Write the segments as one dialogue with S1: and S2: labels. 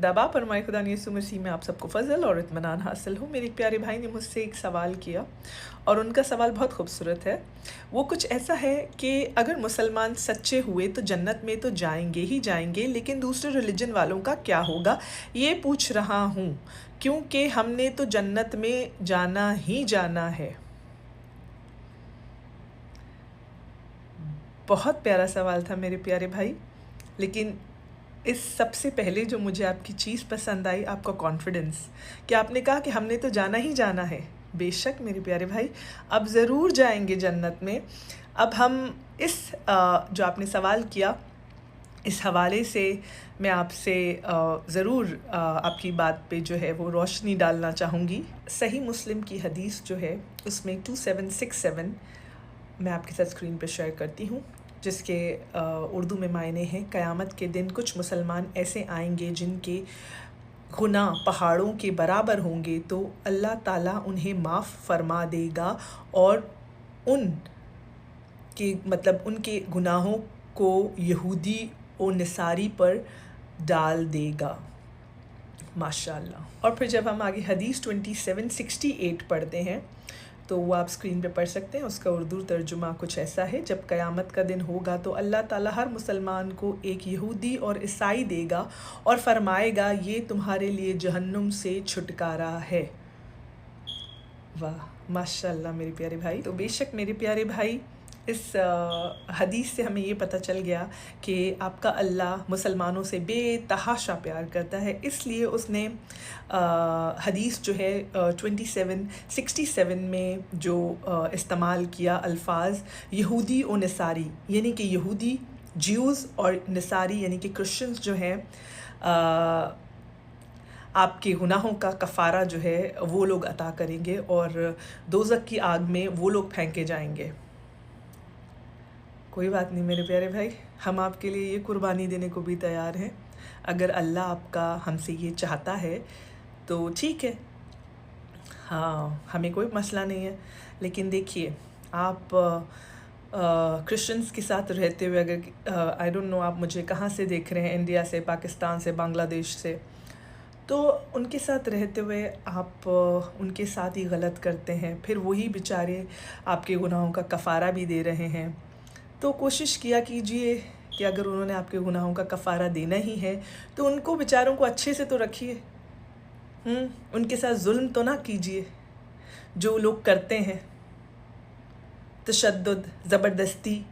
S1: खुदाबा फरमाए खुदा ने यीशु मसीह में आप सबको फ़ज़ल और इत्मीनान हासिल हो। मेरे एक प्यारे भाई ने मुझसे एक सवाल किया और उनका सवाल बहुत खूबसूरत है। वो कुछ ऐसा है कि अगर मुसलमान सच्चे हुए तो जन्नत में तो जाएंगे ही जाएंगे, लेकिन दूसरे रिलीजन वालों का क्या होगा, ये पूछ रहा हूँ, क्योंकि हमने तो जन्नत में जाना ही जाना है। बहुत प्यारा सवाल था मेरे प्यारे भाई, लेकिन इस सबसे पहले जो मुझे आपकी चीज़ पसंद आई, आपका कॉन्फिडेंस, कि आपने कहा कि हमने तो जाना ही जाना है। बेशक मेरे प्यारे भाई, अब ज़रूर जाएंगे जन्नत में। अब हम इस जो आपने सवाल किया, इस हवाले से मैं आपसे ज़रूर आपकी बात पे जो है वो रोशनी डालना चाहूँगी। सही मुस्लिम की हदीस जो है उसमें 2767 मैं आपके साथ स्क्रीन पर शेयर करती हूँ, जिसके उर्दू में मायने हैं, क़यामत के दिन कुछ मुसलमान ऐसे आएंगे जिनके गुनाह पहाड़ों के बराबर होंगे, तो अल्लाह ताला उन्हें माफ़ फरमा देगा और उनके गुनाहों को यहूदी और नसारी पर डाल देगा। माशाअल्लाह। और फिर जब हम आगे हदीस 2768 पढ़ते हैं तो वो आप स्क्रीन पे पढ़ सकते हैं। उसका उर्दू तर्जुमा कुछ ऐसा है, जब क़यामत का दिन होगा तो अल्लाह ताला हर मुसलमान को एक यहूदी और ईसाई देगा और फरमाएगा, ये तुम्हारे लिए जहन्नुम से छुटकारा है। वाह माशाअल्लाह मेरे प्यारे भाई। तो बेशक मेरे प्यारे भाई, इस हदीस से हमें ये पता चल गया कि आपका अल्लाह मुसलमानों से बेतहाशा प्यार करता है, इसलिए उसने हदीस जो है 2767 में जो इस्तेमाल किया अल्फाज यहूदी और नसारी, यानी कि यहूदी ज्यूज़ और नसारी यानी कि क्रिश्चियंस जो हैं, आपके गुनाहों का कफ़ारा जो है वो लोग अता करेंगे और दोज़ख की आग में वो लोग फेंके जाएंगे। कोई बात नहीं मेरे प्यारे भाई, हम आपके लिए ये कुर्बानी देने को भी तैयार हैं। अगर अल्लाह आपका हमसे ये चाहता है तो ठीक है, हाँ हमें कोई मसला नहीं है। लेकिन देखिए, आप क्रिश्चियंस के साथ रहते हुए, अगर आई डोंट नो आप मुझे कहाँ से देख रहे हैं, इंडिया से, पाकिस्तान से, बांग्लादेश से, तो उनके साथ रहते हुए आप उनके साथ ही गलत करते हैं, फिर वही बेचारे आपके गुनाहों का कफ़ारा भी दे रहे हैं। तो कोशिश किया कीजिए कि अगर उन्होंने आपके गुनाहों का कफ़ारा देना ही है तो उनको बेचारों को अच्छे से तो रखिए, उनके साथ जुल्म तो ना कीजिए जो लोग करते हैं, तशद्दुद, ज़बरदस्ती।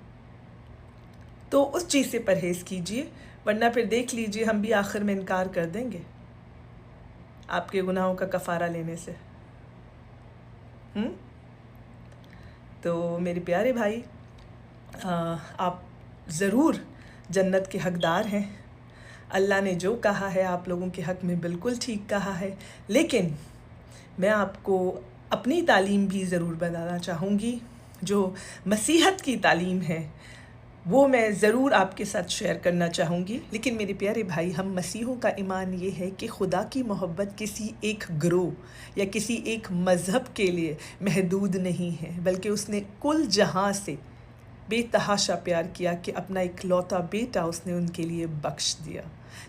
S1: तो उस चीज़ से परहेज़ कीजिए, वरना फिर देख लीजिए हम भी आखिर में इनकार कर देंगे आपके गुनाहों का कफ़ारा लेने से। तो मेरे प्यारे भाई, आप ज़रूर जन्नत के हकदार हैं। अल्लाह ने जो कहा है आप लोगों के हक़ में बिल्कुल ठीक कहा है, लेकिन मैं आपको अपनी तालीम भी ज़रूर बताना चाहूँगी। जो मसीहत की तालीम है वो मैं ज़रूर आपके साथ शेयर करना चाहूँगी। लेकिन मेरे प्यारे भाई, हम मसीहों का ईमान ये है कि खुदा की मोहब्बत किसी एक ग्रोह या किसी एक मज़हब के लिए महदूद नहीं है, बल्कि उसने कुल जहाँ से बेतहाशा प्यार किया कि अपना इकलौता बेटा उसने उनके लिए बख्श दिया।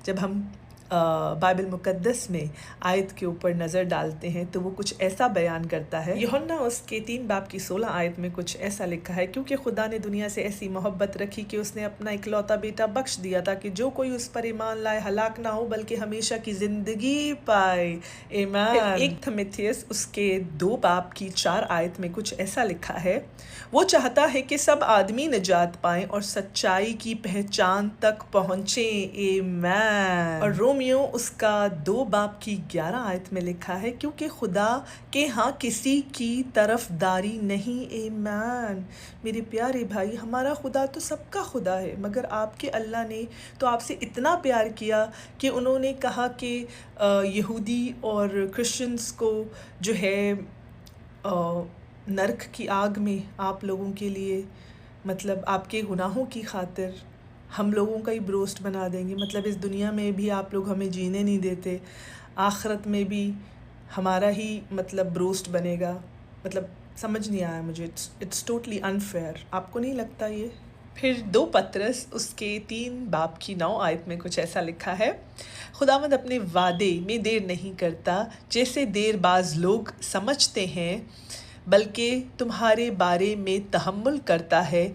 S1: जब हम बाइबल मुक़द्दस में आयत के ऊपर नज़र डालते हैं तो वो कुछ ऐसा बयान करता है। यूहन्ना उसके 3 बाब की 16 आयत में कुछ ऐसा लिखा है, क्योंकि खुदा ने दुनिया से ऐसी मोहब्बत रखी कि उसने अपना इकलौता बेटा बख्श दिया ताकि जो कोई उस पर ईमान लाए हलाक ना हो बल्कि हमेशा की ज़िंदगी पाए। ईमान। 1 थिमुथियुस उसके 2 बाब की 4 आयत में कुछ ऐसा लिखा है, वो चाहता है कि सब आदमी निजात पाएं और सच्चाई की पहचान तक पहुँचें। ईमान। और रोमियो उसका 2 बाब की 11 आयत में लिखा है, क्योंकि खुदा के यहाँ किसी की तरफदारी नहीं। ईमान। मेरे प्यारे भाई, हमारा खुदा तो सबका खुदा है, मगर आपके अल्लाह ने तो आपसे इतना प्यार किया कि उन्होंने कहा कि यहूदी और क्रिश्चियंस को जो है नरक की आग में आप लोगों के लिए, मतलब आपके गुनाहों की खातिर हम लोगों का ही ब्रोस्ट बना देंगे। मतलब इस दुनिया में भी आप लोग हमें जीने नहीं देते, आखिरत में भी हमारा ही मतलब ब्रोस्ट बनेगा। मतलब समझ नहीं आया मुझे, इट्स टोटली अनफेयर। आपको नहीं लगता ये? پھر 2 پطرس اس کے 3 باب کی 9 آیت میں کچھ ایسا لکھا ہے، خداوند اپنے وعدے میں دیر نہیں کرتا جیسے دیر باز لوگ سمجھتے ہیں، بلکہ تمہارے بارے میں تحمل کرتا ہے،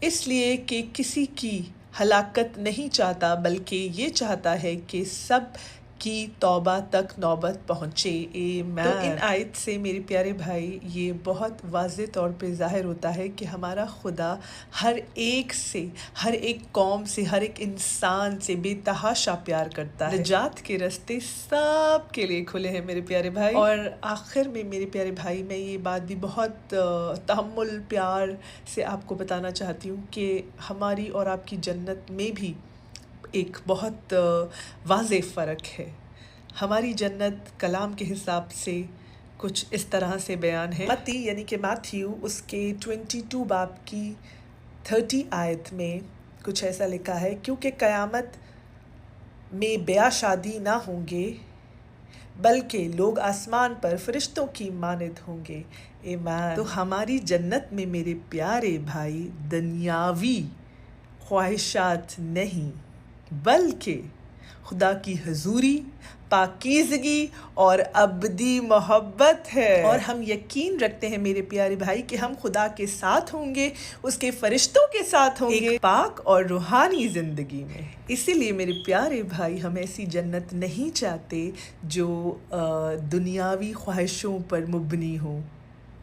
S1: اس لیے کہ کسی کی ہلاکت نہیں چاہتا بلکہ یہ چاہتا ہے کہ سب کی توبہ تک نوبت پہنچے۔ آمین۔ تو ان آیت سے میرے پیارے بھائی یہ بہت واضح طور پہ ظاہر ہوتا ہے کہ ہمارا خدا ہر ایک سے، ہر ایک قوم سے، ہر ایک انسان سے بے تحاشا پیار کرتا ہے۔ نجات کے راستے سب کے لیے کھلے ہیں میرے پیارے بھائی۔ اور آخر میں میرے پیارے بھائی میں یہ بات بھی بہت تحمل پیار سے آپ کو بتانا چاہتی ہوں کہ ہماری اور آپ کی جنت میں بھی ایک بہت واضح فرق ہے۔ ہماری جنت کلام کے حساب سے کچھ اس طرح سے بیان ہے، متی یعنی کہ میتھیو اس کے 22 باب کی 30 آیت میں کچھ ایسا لکھا ہے، کیونکہ قیامت میں بیاہ شادی نہ ہوں گے بلکہ لوگ آسمان پر فرشتوں کی مانند ہوں گے۔ آمین۔ تو ہماری جنت میں میرے پیارے بھائی دنیاوی خواہشات نہیں بلکہ خدا کی حضوری، پاکیزگی اور ابدی محبت ہے۔ اور ہم یقین رکھتے ہیں میرے پیارے بھائی کہ ہم خدا کے ساتھ ہوں گے، اس کے فرشتوں کے ساتھ ہوں گے، ایک پاک اور روحانی زندگی میں۔ اسی لیے میرے پیارے بھائی ہم ایسی جنت نہیں چاہتے جو دنیاوی خواہشوں پر مبنی ہو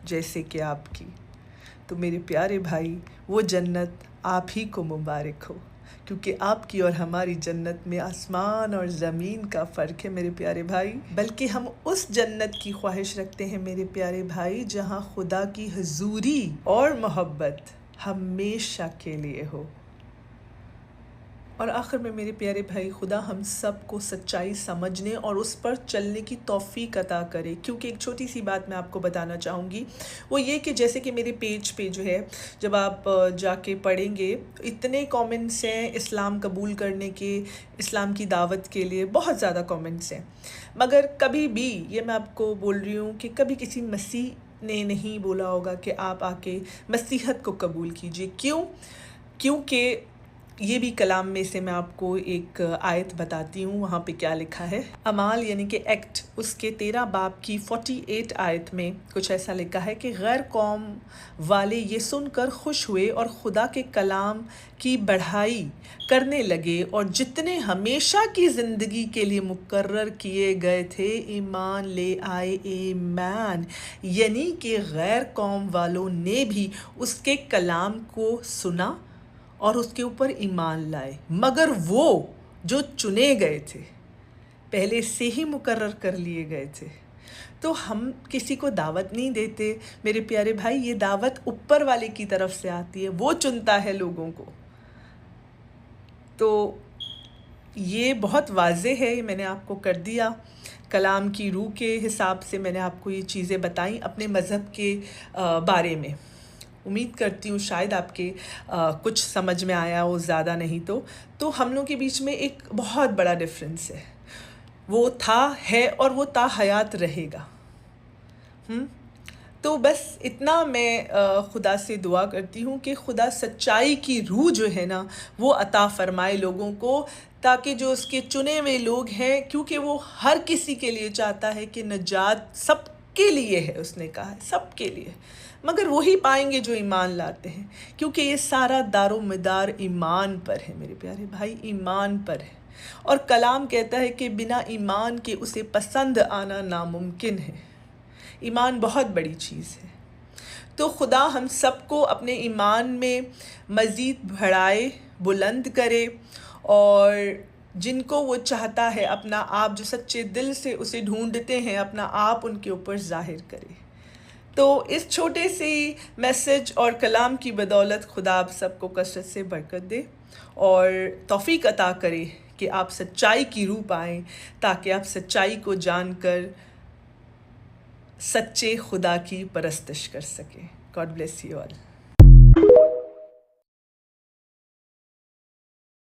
S1: جیسے کہ آپ کی۔ تو میرے پیارے بھائی وہ جنت آپ ہی کو مبارک ہو، کیونکہ آپ کی اور ہماری جنت میں آسمان اور زمین کا فرق ہے میرے پیارے بھائی۔ بلکہ ہم اس جنت کی خواہش رکھتے ہیں میرے پیارے بھائی جہاں خدا کی حضوری اور محبت ہمیشہ کے لیے ہو۔ اور آخر میں میرے پیارے بھائی خدا ہم سب کو سچائی سمجھنے اور اس پر چلنے کی توفیق عطا کرے، کیونکہ ایک چھوٹی سی بات میں آپ کو بتانا چاہوں گی، وہ یہ کہ جیسے کہ میرے پیج پہ جو ہے جب آپ جا کے پڑھیں گے اتنے کامنٹس ہیں اسلام قبول کرنے کے، اسلام کی دعوت کے لیے بہت زیادہ کامنٹس ہیں، مگر کبھی بھی یہ میں آپ کو بول رہی ہوں کہ کبھی کسی مسیح نے نہیں بولا ہوگا کہ آپ آ کے مسیحت کو قبول کیجئے۔ کیونکہ یہ بھی کلام میں سے میں آپ کو ایک آیت بتاتی ہوں، وہاں پہ کیا لکھا ہے۔ اعمال یعنی کہ ایکٹ اس کے 13 باب کی 48 آیت میں کچھ ایسا لکھا ہے کہ غیر قوم والے یہ سن کر خوش ہوئے اور خدا کے کلام کی بڑھائی کرنے لگے، اور جتنے ہمیشہ کی زندگی کے لیے مقرر کیے گئے تھے ایمان لے آئے۔ آمین۔ یعنی کہ غیر قوم والوں نے بھی اس کے کلام کو سنا اور اس کے اوپر ایمان لائے، مگر وہ جو چنے گئے تھے، پہلے سے ہی مقرر کر لیے گئے تھے۔ تو ہم کسی کو دعوت نہیں دیتے میرے پیارے بھائی، یہ دعوت اوپر والے کی طرف سے آتی ہے، وہ چنتا ہے لوگوں کو۔ تو یہ بہت واضح ہے، میں نے آپ کو کر دیا کلام کی روح کے حساب سے، میں نے آپ کو یہ چیزیں بتائیں اپنے مذہب کے بارے میں۔ امید کرتی ہوں شاید آپ کے کچھ سمجھ میں آیا ہو، زیادہ نہیں تو ہم لوگوں کے بیچ میں ایک بہت بڑا ڈفرینس ہے، وہ تھا، ہے اور وہ تا حیات رہے گا۔ تو بس اتنا میں خدا سے دعا کرتی ہوں کہ خدا سچائی کی روح جو ہے نا وہ عطا فرمائے لوگوں کو، تاکہ جو اس کے چنے ہوئے لوگ ہیں، کیونکہ وہ ہر کسی کے لیے چاہتا ہے کہ نجات سب کے لیے ہے، اس نے کہا ہے سب کے لیے، مگر وہی پائیں گے جو ایمان لاتے ہیں، کیونکہ یہ سارا دار و مدار ایمان پر ہے میرے پیارے بھائی، ایمان پر ہے۔ اور کلام کہتا ہے کہ بنا ایمان کے اسے پسند آنا ناممکن ہے۔ ایمان بہت بڑی چیز ہے۔ تو خدا ہم سب کو اپنے ایمان میں مزید بڑھائے، بلند کرے، اور جن کو وہ چاہتا ہے اپنا آپ جو سچے دل سے اسے ڈھونڈتے ہیں، اپنا آپ ان کے اوپر ظاہر کرے۔ تو اس چھوٹے سی میسج اور کلام کی بدولت خدا آپ سب کو کثرت سے برکت دے اور توفیق عطا کرے کہ آپ سچائی کی روح پائیں، تاکہ آپ سچائی کو جان کر سچے خدا کی پرستش کر سکیں۔ God bless you all.